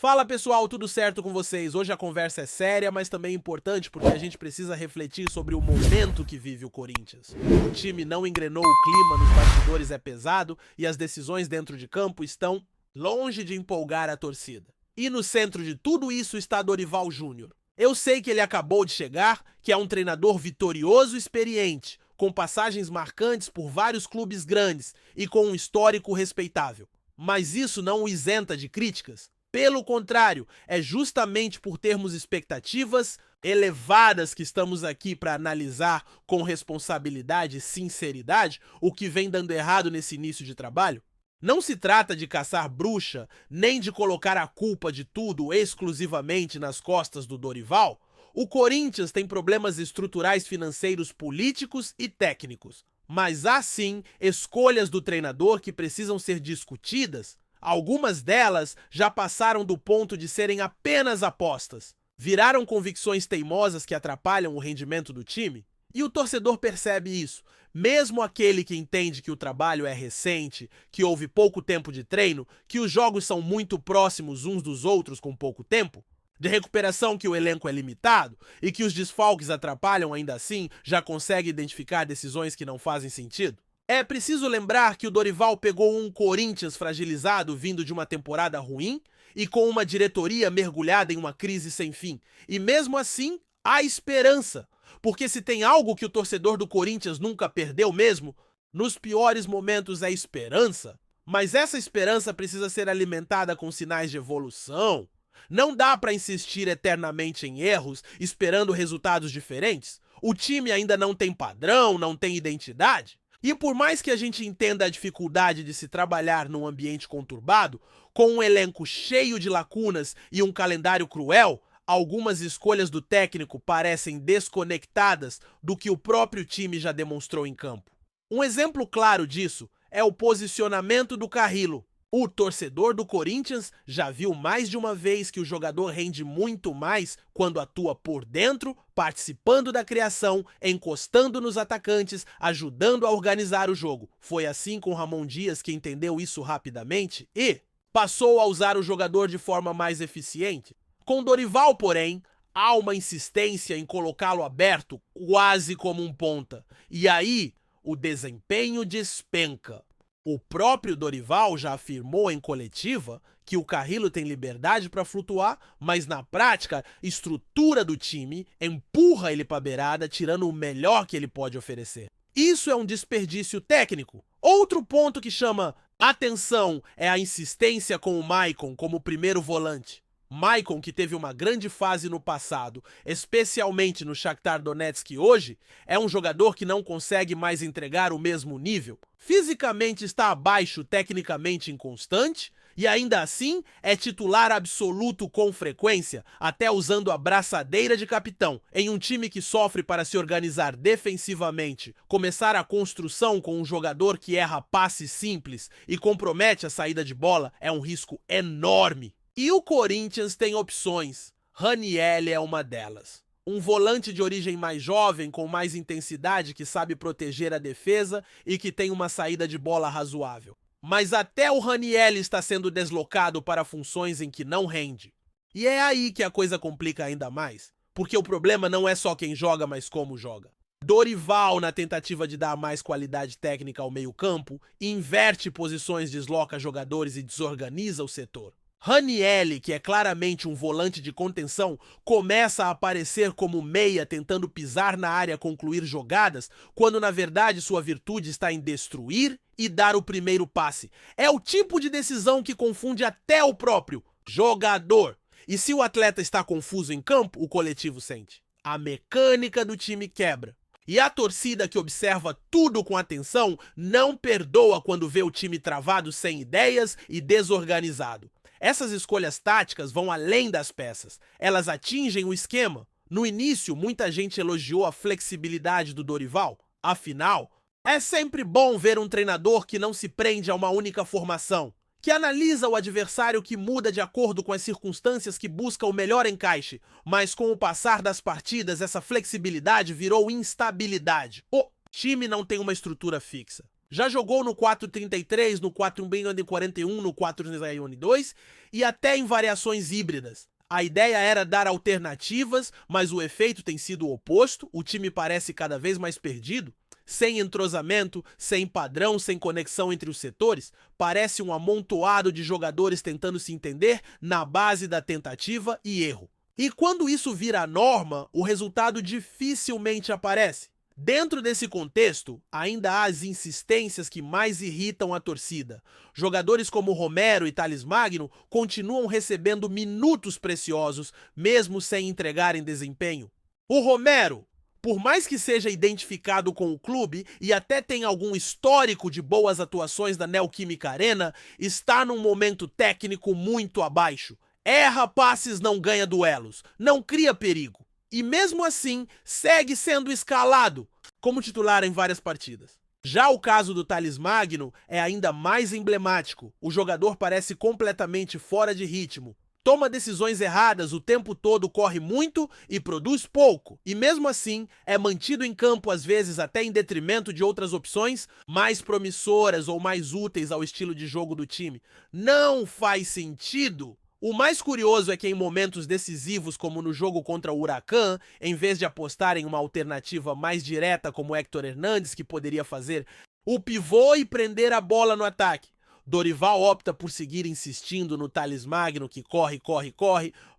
Fala pessoal, tudo certo com vocês? Hoje a conversa é séria, mas também importante porque a gente precisa refletir sobre o momento que vive o Corinthians. O time não engrenou, o clima nos bastidores é pesado e as decisões dentro de campo estão longe de empolgar a torcida. E no centro de tudo isso está Dorival Júnior. Eu sei que ele acabou de chegar, que é um treinador vitorioso e experiente, com passagens marcantes por vários clubes grandes e com um histórico respeitável. Mas isso não o isenta de críticas. Pelo contrário, é justamente por termos expectativas elevadas que estamos aqui para analisar com responsabilidade e sinceridade o que vem dando errado nesse início de trabalho. Não se trata de caçar bruxa, nem de colocar a culpa de tudo exclusivamente nas costas do Dorival. O Corinthians tem problemas estruturais financeiros, políticos e técnicos. Mas há sim escolhas do treinador que precisam ser discutidas. Algumas delas já passaram do ponto de serem apenas apostas. Viraram convicções teimosas que atrapalham o rendimento do time. E o torcedor percebe isso. Mesmo aquele que entende que o trabalho é recente, que houve pouco tempo de treino, que os jogos são muito próximos uns dos outros com pouco tempo, de recuperação que o elenco é limitado e que os desfalques atrapalham ainda assim, já consegue identificar decisões que não fazem sentido. É preciso lembrar que o Dorival pegou um Corinthians fragilizado vindo de uma temporada ruim e com uma diretoria mergulhada em uma crise sem fim. E mesmo assim, há esperança. Porque se tem algo que o torcedor do Corinthians nunca perdeu mesmo, nos piores momentos é esperança. Mas essa esperança precisa ser alimentada com sinais de evolução. Não dá para insistir eternamente em erros, esperando resultados diferentes. O time ainda não tem padrão, não tem identidade. E por mais que a gente entenda a dificuldade de se trabalhar num ambiente conturbado, com um elenco cheio de lacunas e um calendário cruel, algumas escolhas do técnico parecem desconectadas do que o próprio time já demonstrou em campo. Um exemplo claro disso é o posicionamento do Carrillo. O torcedor do Corinthians já viu mais de uma vez que o jogador rende muito mais quando atua por dentro, participando da criação, encostando nos atacantes, ajudando a organizar o jogo. Foi assim com Ramon Dias que entendeu isso rapidamente e passou a usar o jogador de forma mais eficiente. Com Dorival, porém, há uma insistência em colocá-lo aberto, quase como um ponta. E aí, o desempenho despenca. O próprio Dorival já afirmou em coletiva que o Carrillo tem liberdade para flutuar, mas na prática, a estrutura do time empurra ele para a beirada, tirando o melhor que ele pode oferecer. Isso é um desperdício técnico. Outro ponto que chama atenção é a insistência com o Maicon como primeiro volante. Maicon, que teve uma grande fase no passado, especialmente no Shakhtar Donetsk hoje, é um jogador que não consegue mais entregar o mesmo nível. Fisicamente está abaixo, tecnicamente inconstante, e ainda assim é titular absoluto com frequência, até usando a braçadeira de capitão. Em um time que sofre para se organizar defensivamente, começar a construção com um jogador que erra passes simples e compromete a saída de bola é um risco enorme. E o Corinthians tem opções. Ranieri é uma delas. Um volante de origem mais jovem, com mais intensidade, que sabe proteger a defesa e que tem uma saída de bola razoável. Mas até o Ranieri está sendo deslocado para funções em que não rende. E é aí que a coisa complica ainda mais. Porque o problema não é só quem joga, mas como joga. Dorival, na tentativa de dar mais qualidade técnica ao meio-campo, inverte posições, desloca jogadores e desorganiza o setor. Ranieri, que é claramente um volante de contenção, começa a aparecer como meia tentando pisar na área, concluir jogadas, quando na verdade sua virtude está em destruir e dar o primeiro passe. É o tipo de decisão que confunde até o próprio jogador. E se o atleta está confuso em campo, o coletivo sente. A mecânica do time quebra. E a torcida, que observa tudo com atenção, não perdoa quando vê o time travado, sem ideias e desorganizado. Essas escolhas táticas vão além das peças. Elas atingem o esquema. No início, muita gente elogiou a flexibilidade do Dorival. Afinal, é sempre bom ver um treinador que não se prende a uma única formação, que analisa o adversário, que muda de acordo com as circunstâncias, que busca o melhor encaixe. Mas com o passar das partidas, essa flexibilidade virou instabilidade. O time não tem uma estrutura fixa. Já jogou no 4-33, no 4-1-41, no 4-2 e até em variações híbridas. A ideia era dar alternativas, mas o efeito tem sido o oposto. O time parece cada vez mais perdido. Sem entrosamento, sem padrão, sem conexão entre os setores, parece um amontoado de jogadores tentando se entender na base da tentativa e erro. E quando isso vira a norma, o resultado dificilmente aparece. Dentro desse contexto, ainda há as insistências que mais irritam a torcida. Jogadores como Romero e Thales Magno continuam recebendo minutos preciosos, mesmo sem entregarem desempenho. O Romero, por mais que seja identificado com o clube e até tenha algum histórico de boas atuações da Neoquímica Arena, está num momento técnico muito abaixo. Erra passes, não ganha duelos, não cria perigo. E mesmo assim, segue sendo escalado como titular em várias partidas. Já o caso do Thales Magno é ainda mais emblemático. O jogador parece completamente fora de ritmo. Toma decisões erradas o tempo todo, corre muito e produz pouco. E mesmo assim, é mantido em campo às vezes até em detrimento de outras opções mais promissoras ou mais úteis ao estilo de jogo do time. Não faz sentido. O mais curioso é que em momentos decisivos, como no jogo contra o Huracan, em vez de apostar em uma alternativa mais direta como Héctor Hernandes, que poderia fazer o pivô e prender a bola no ataque, Dorival opta por seguir insistindo no Thales Magno, que corre,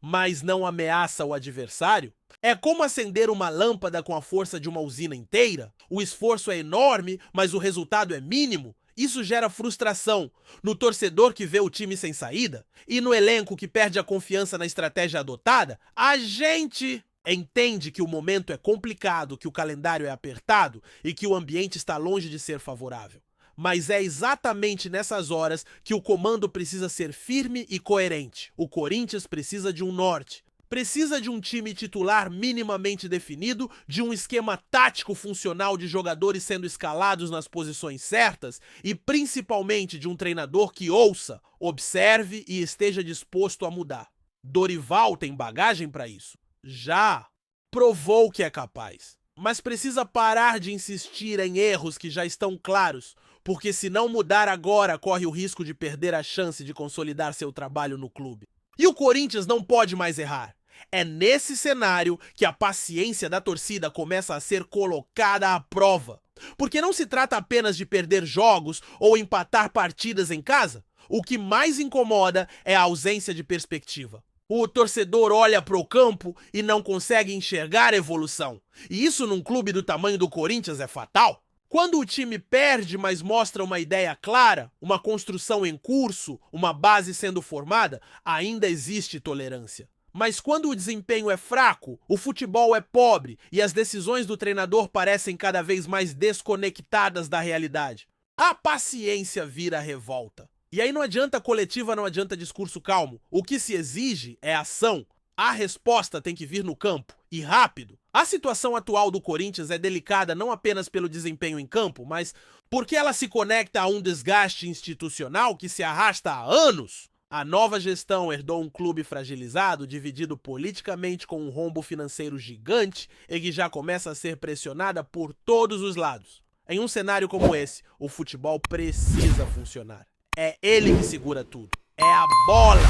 mas não ameaça o adversário. É como acender uma lâmpada com a força de uma usina inteira. O esforço é enorme, mas o resultado é mínimo. Isso gera frustração no torcedor que vê o time sem saída e no elenco que perde a confiança na estratégia adotada. A gente entende que o momento é complicado, que o calendário é apertado e que o ambiente está longe de ser favorável. Mas é exatamente nessas horas que o comando precisa ser firme e coerente. O Corinthians precisa de um norte. Precisa de um time titular minimamente definido, de um esquema tático funcional de jogadores sendo escalados nas posições certas e principalmente de um treinador que ouça, observe e esteja disposto a mudar. Dorival tem bagagem para isso? Já provou que é capaz. Mas precisa parar de insistir em erros que já estão claros, porque se não mudar agora, corre o risco de perder a chance de consolidar seu trabalho no clube. E o Corinthians não pode mais errar. É nesse cenário que a paciência da torcida começa a ser colocada à prova. Porque não se trata apenas de perder jogos ou empatar partidas em casa. O que mais incomoda é a ausência de perspectiva. O torcedor olha para o campo e não consegue enxergar evolução. E isso num clube do tamanho do Corinthians é fatal. Quando o time perde, mas mostra uma ideia clara, uma construção em curso, uma base sendo formada, ainda existe tolerância. Mas quando o desempenho é fraco, o futebol é pobre e as decisões do treinador parecem cada vez mais desconectadas da realidade, a paciência vira revolta. E aí não adianta coletiva, não adianta discurso calmo. O que se exige é ação. A resposta tem que vir no campo, e rápido. A situação atual do Corinthians é delicada não apenas pelo desempenho em campo, mas porque ela se conecta a um desgaste institucional que se arrasta há anos. A nova gestão herdou um clube fragilizado, dividido politicamente com um rombo financeiro gigante e que já começa a ser pressionada por todos os lados. Em um cenário como esse, o futebol precisa funcionar. É ele que segura tudo. É a bola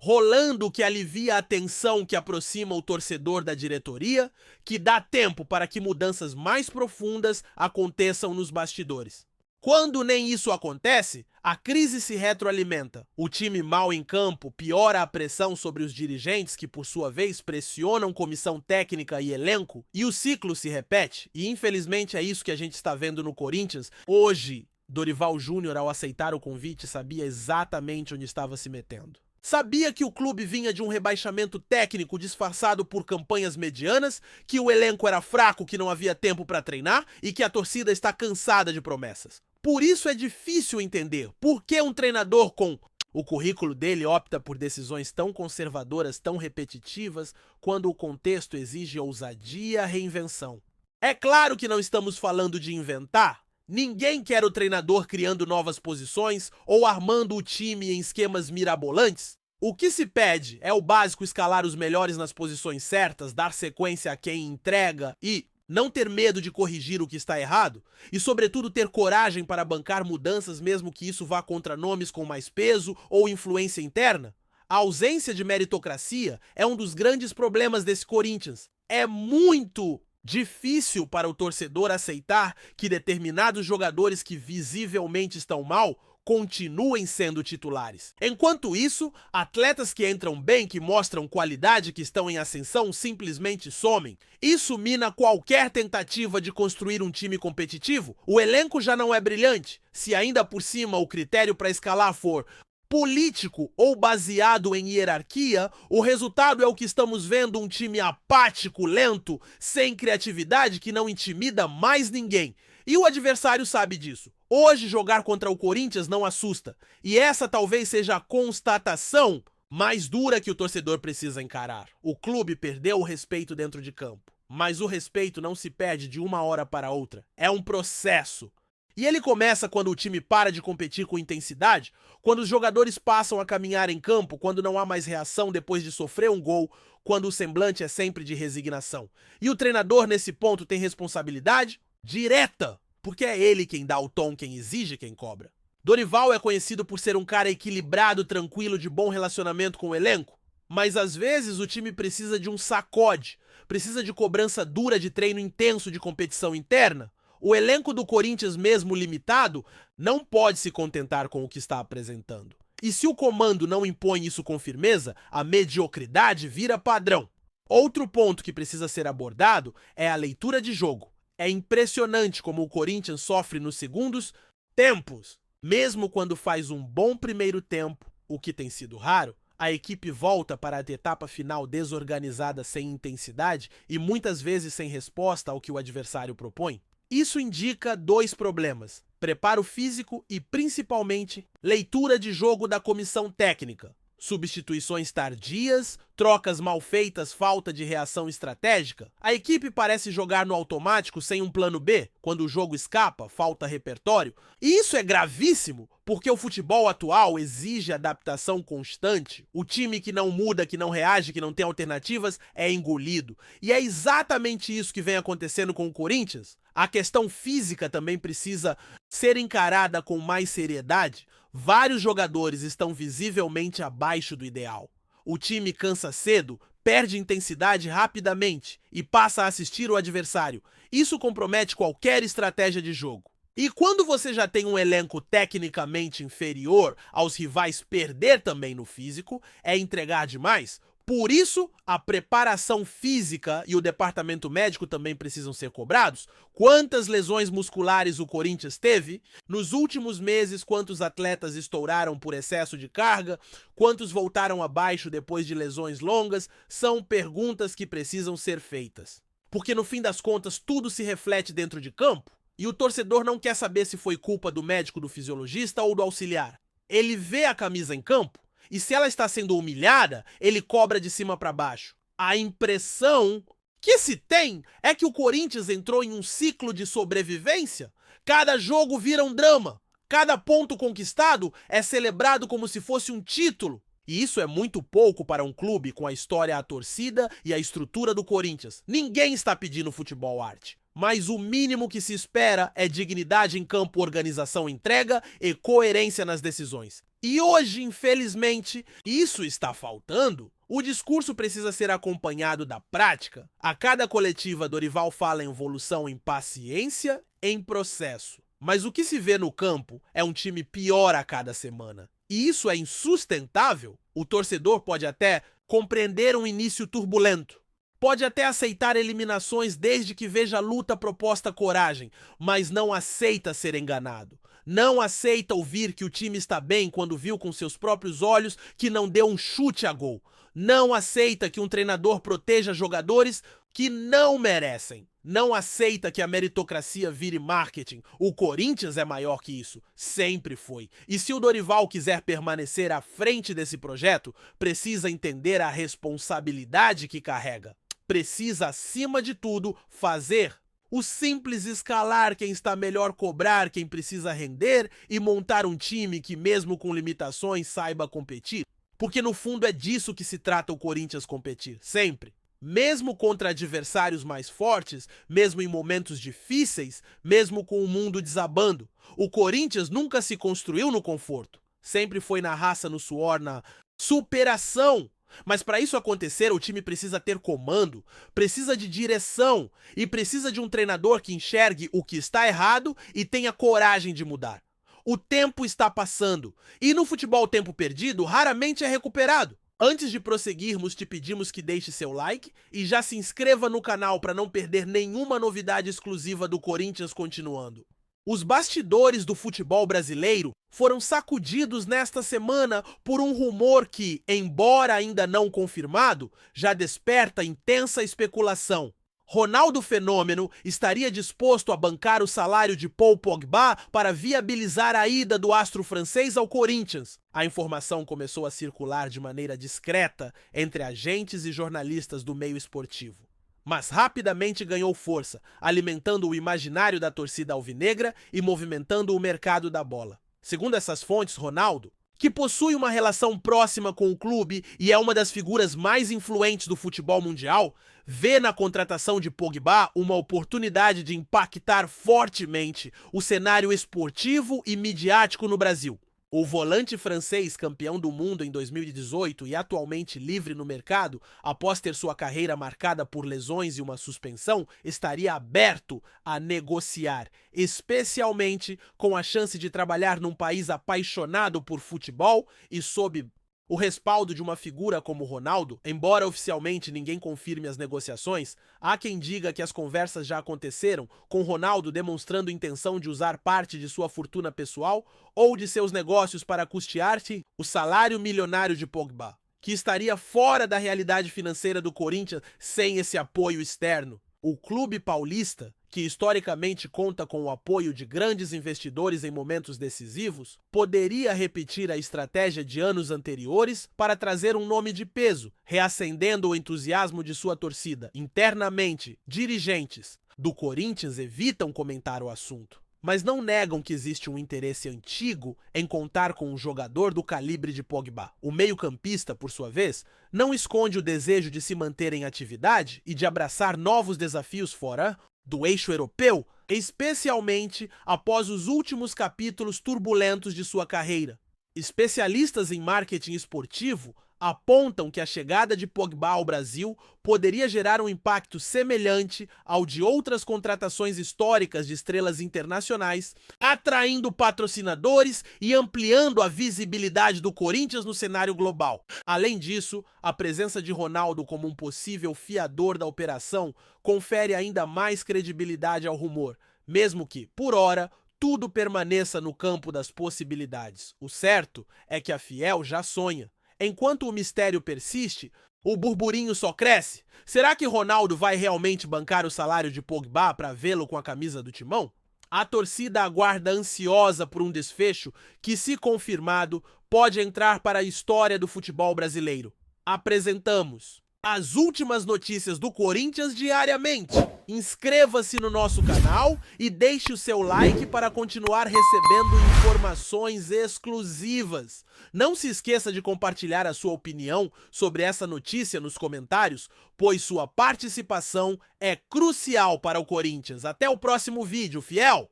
rolando que alivia a tensão que aproxima o torcedor da diretoria, que dá tempo para que mudanças mais profundas aconteçam nos bastidores. Quando nem isso acontece, a crise se retroalimenta. O time mal em campo piora a pressão sobre os dirigentes, que por sua vez pressionam comissão técnica e elenco, e o ciclo se repete. E infelizmente é isso que a gente está vendo no Corinthians. Hoje, Dorival Júnior, ao aceitar o convite, sabia exatamente onde estava se metendo. Sabia que o clube vinha de um rebaixamento técnico disfarçado por campanhas medianas, que o elenco era fraco, que não havia tempo para treinar e que a torcida está cansada de promessas. Por isso é difícil entender por que um treinador com o currículo dele opta por decisões tão conservadoras, tão repetitivas, quando o contexto exige ousadia, reinvenção. É claro que não estamos falando de inventar. Ninguém quer o treinador criando novas posições ou armando o time em esquemas mirabolantes. O que se pede é o básico: escalar os melhores nas posições certas, dar sequência a quem entrega e, não ter medo de corrigir o que está errado e, sobretudo, ter coragem para bancar mudanças mesmo que isso vá contra nomes com mais peso ou influência interna? A ausência de meritocracia é um dos grandes problemas desse Corinthians. É muito difícil para o torcedor aceitar que determinados jogadores que visivelmente estão mal continuem sendo titulares. Enquanto isso, atletas que entram bem, que mostram qualidade, que estão em ascensão, simplesmente somem. Isso mina qualquer tentativa de construir um time competitivo. O elenco já não é brilhante. Se ainda por cima o critério para escalar for político ou baseado em hierarquia, o resultado é o que estamos vendo: um time apático, lento, sem criatividade, que não intimida mais ninguém. E o adversário sabe disso. Hoje, jogar contra o Corinthians não assusta. E essa talvez seja a constatação mais dura que o torcedor precisa encarar. O clube perdeu o respeito dentro de campo. Mas o respeito não se perde de uma hora para outra. É um processo. E ele começa quando o time para de competir com intensidade, quando os jogadores passam a caminhar em campo, quando não há mais reação depois de sofrer um gol, quando o semblante é sempre de resignação. E o treinador, nesse ponto, tem responsabilidade direta, porque é ele quem dá o tom, quem exige, quem cobra. Dorival é conhecido por ser um cara equilibrado, tranquilo, de bom relacionamento com o elenco, mas às vezes o time precisa de um sacode, precisa de cobrança dura, de treino intenso, de competição interna. O elenco do Corinthians, mesmo limitado, não pode se contentar com o que está apresentando. E se o comando não impõe isso com firmeza, a mediocridade vira padrão. Outro ponto que precisa ser abordado é a leitura de jogo. É impressionante como o Corinthians sofre nos segundos tempos. Mesmo quando faz um bom primeiro tempo, o que tem sido raro, a equipe volta para a etapa final desorganizada, sem intensidade e muitas vezes sem resposta ao que o adversário propõe. Isso indica dois problemas: preparo físico e, principalmente, leitura de jogo da comissão técnica. Substituições tardias, trocas mal feitas, falta de reação estratégica. A equipe parece jogar no automático sem um plano B, quando o jogo escapa, falta repertório. E isso é gravíssimo, porque o futebol atual exige adaptação constante. O time que não muda, que não reage, que não tem alternativas, é engolido. E é exatamente isso que vem acontecendo com o Corinthians. A questão física também precisa ser encarada com mais seriedade. Vários jogadores estão visivelmente abaixo do ideal. O time cansa cedo, perde intensidade rapidamente e passa a assistir o adversário. Isso compromete qualquer estratégia de jogo. E quando você já tem um elenco tecnicamente inferior aos rivais, perder também no físico é entregar demais. Por isso, a preparação física e o departamento médico também precisam ser cobrados. Quantas lesões musculares o Corinthians teve? Nos últimos meses, quantos atletas estouraram por excesso de carga? Quantos voltaram abaixo depois de lesões longas? São perguntas que precisam ser feitas. Porque no fim das contas, tudo se reflete dentro de campo. E o torcedor não quer saber se foi culpa do médico, do fisiologista ou do auxiliar. Ele vê a camisa em campo. E se ela está sendo humilhada, ele cobra de cima para baixo. A impressão que se tem é que o Corinthians entrou em um ciclo de sobrevivência. Cada jogo vira um drama. Cada ponto conquistado é celebrado como se fosse um título. E isso é muito pouco para um clube com a história, a torcida e a estrutura do Corinthians. Ninguém está pedindo futebol arte. Mas o mínimo que se espera é dignidade em campo, organização, entrega e coerência nas decisões. E hoje, infelizmente, isso está faltando. O discurso precisa ser acompanhado da prática. A cada coletiva, Dorival fala em evolução, em paciência, em processo. Mas o que se vê no campo é um time pior a cada semana. E isso é insustentável. O torcedor pode até compreender um início turbulento. Pode até aceitar eliminações desde que veja a luta proposta coragem, mas não aceita ser enganado. Não aceita ouvir que o time está bem quando viu com seus próprios olhos que não deu um chute a gol. Não aceita que um treinador proteja jogadores que não merecem. Não aceita que a meritocracia vire marketing. O Corinthians é maior que isso. Sempre foi. E se o Dorival quiser permanecer à frente desse projeto, precisa entender a responsabilidade que carrega. Precisa, acima de tudo, fazer. O simples escalar quem está melhor, cobrar quem precisa render e montar um time que, mesmo com limitações, saiba competir. Porque no fundo é disso que se trata o Corinthians competir, sempre. Mesmo contra adversários mais fortes, mesmo em momentos difíceis, mesmo com o mundo desabando, o Corinthians nunca se construiu no conforto. Sempre foi na raça, no suor, na superação. Mas para isso acontecer, o time precisa ter comando, precisa de direção e precisa de um treinador que enxergue o que está errado e tenha coragem de mudar. O tempo está passando e no futebol o tempo perdido raramente é recuperado. Antes de prosseguirmos, te pedimos que deixe seu like e já se inscreva no canal para não perder nenhuma novidade exclusiva do Corinthians continuando. Os bastidores do futebol brasileiro foram sacudidos nesta semana por um rumor que, embora ainda não confirmado, já desperta intensa especulação. Ronaldo Fenômeno estaria disposto a bancar o salário de Paul Pogba para viabilizar a ida do astro francês ao Corinthians. A informação começou a circular de maneira discreta entre agentes e jornalistas do meio esportivo, mas rapidamente ganhou força, alimentando o imaginário da torcida alvinegra e movimentando o mercado da bola. Segundo essas fontes, Ronaldo, que possui uma relação próxima com o clube e é uma das figuras mais influentes do futebol mundial, vê na contratação de Pogba uma oportunidade de impactar fortemente o cenário esportivo e midiático no Brasil. O volante francês, campeão do mundo em 2018 e atualmente livre no mercado, após ter sua carreira marcada por lesões e uma suspensão, estaria aberto a negociar, especialmente com a chance de trabalhar num país apaixonado por futebol e sob o respaldo de uma figura como Ronaldo. Embora oficialmente ninguém confirme as negociações, há quem diga que as conversas já aconteceram, com Ronaldo demonstrando intenção de usar parte de sua fortuna pessoal ou de seus negócios para custear-se o salário milionário de Pogba, que estaria fora da realidade financeira do Corinthians sem esse apoio externo. O clube paulista, que historicamente conta com o apoio de grandes investidores em momentos decisivos, poderia repetir a estratégia de anos anteriores para trazer um nome de peso, reacendendo o entusiasmo de sua torcida. Internamente, dirigentes do Corinthians evitam comentar o assunto, mas não negam que existe um interesse antigo em contar com um jogador do calibre de Pogba. O meio-campista, por sua vez, não esconde o desejo de se manter em atividade e de abraçar novos desafios fora do eixo europeu, especialmente após os últimos capítulos turbulentos de sua carreira. Especialistas em marketing esportivo apontam que a chegada de Pogba ao Brasil poderia gerar um impacto semelhante ao de outras contratações históricas de estrelas internacionais, atraindo patrocinadores e ampliando a visibilidade do Corinthians no cenário global. Além disso, a presença de Ronaldo como um possível fiador da operação confere ainda mais credibilidade ao rumor, mesmo que, por hora, tudo permaneça no campo das possibilidades. O certo é que a Fiel já sonha. Enquanto o mistério persiste, o burburinho só cresce. Será que Ronaldo vai realmente bancar o salário de Pogba para vê-lo com a camisa do Timão? A torcida aguarda ansiosa por um desfecho que, se confirmado, pode entrar para a história do futebol brasileiro. Apresentamos as últimas notícias do Corinthians diariamente. Inscreva-se no nosso canal e deixe o seu like para continuar recebendo informações exclusivas. Não se esqueça de compartilhar a sua opinião sobre essa notícia nos comentários, pois sua participação é crucial para o Corinthians. Até o próximo vídeo, fiel!